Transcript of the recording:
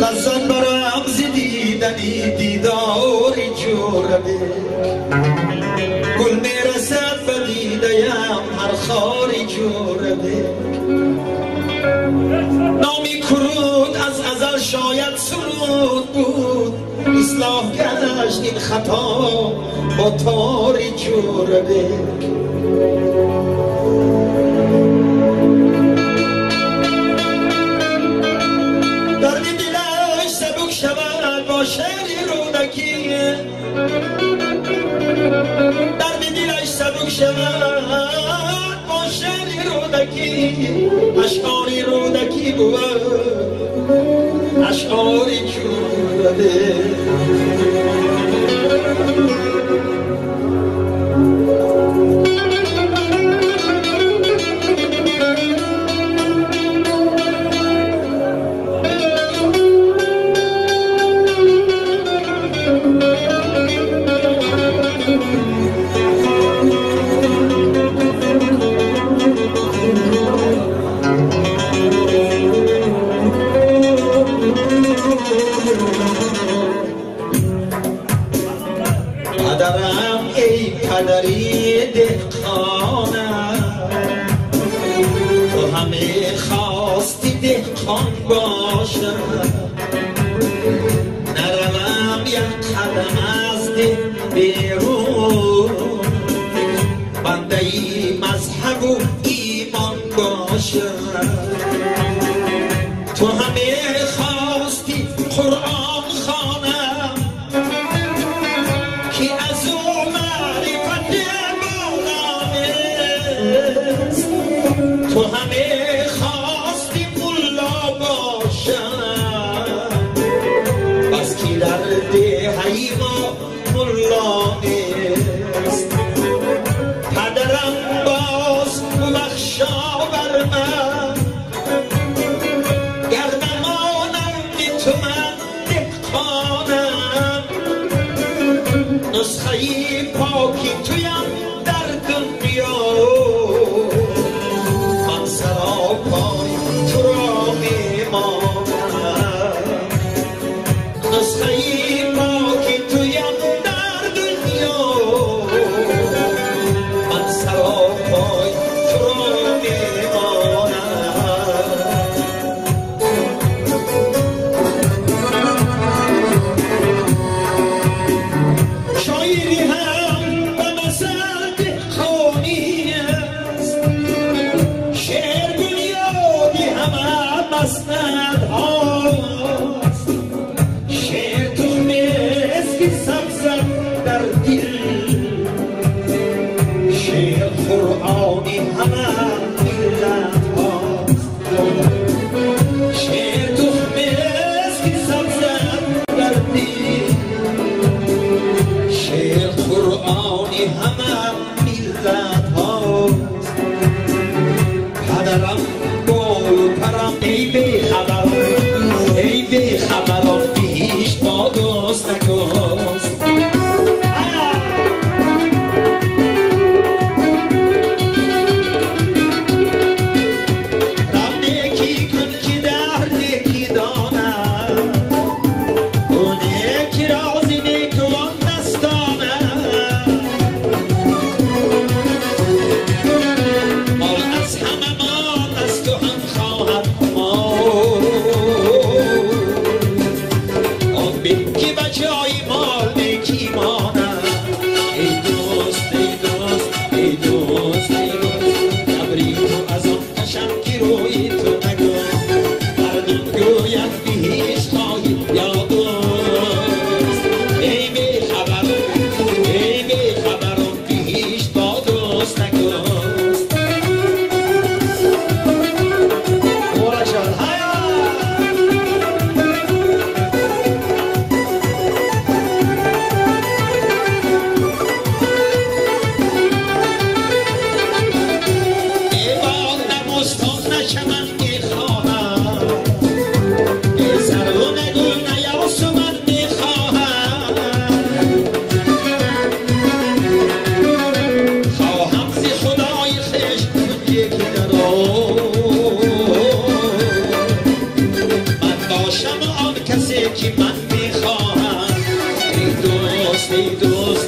لذت برم ز دیدنی دیداری جوربه گل میرسد به دیدیم هر خاری جوربه نامی کرود از ازل شاید سرود بود اصلاح گشت این خطا با تاری جوربه دردی دلش سبک شود با شعری رودکی دردی دلش سبک شود با شعری رودکی اشعاری رودکی بود اشعاری جوربه پدرم ای پدری دهقانم تو همه خواستی دهقان باشم نروم یک قدم از ده بیرون بنده ای مذهب و ایمان باشم تو همه خواستی قرآن خوانم که از او معرفت بالایست تو همه خواستی ملا باشم بس که در دهی ما ملا نیست پدرم باز ببخشا بر من گر نمانم تو من دهقانم نسخه پاکی تویم در دنیا من سراپای تو را میمانم نسخه پاکی تویم در دنیا من سراپای تو را میمانم شاعری هم به مثل دهقانی است شعر بنیادی همه مسند هاست شعر تخمه است که سبزد در دل شعر قرآنی همه ملت هاست شعر تخمه است که سبزد در دل شعر قرآنی همه ملت هاست پدرم بال و پرم ای بی خبرم پیش با دوست نکست رم نیکی کن که در نیکی دانم اون یکی رازی نیکوان دستانم مال از همه مال از تو هم خواهد مال آن بین که به جای مال نیکی مانم ای دوست ای دوست ای دوست ای دوست ابری تو از آن کشم که روی تو نگوست مردم گوید بیش خواهی یا دوست ای بی خبرم بیش با دوست نگوست مورشان هیا ای باد نمستان نشمن میخواهم ای سر و نگو نیاس من میخواهم خواهم زی خدای خشم یکی درو که من میخواهم. ای دوست ای دوست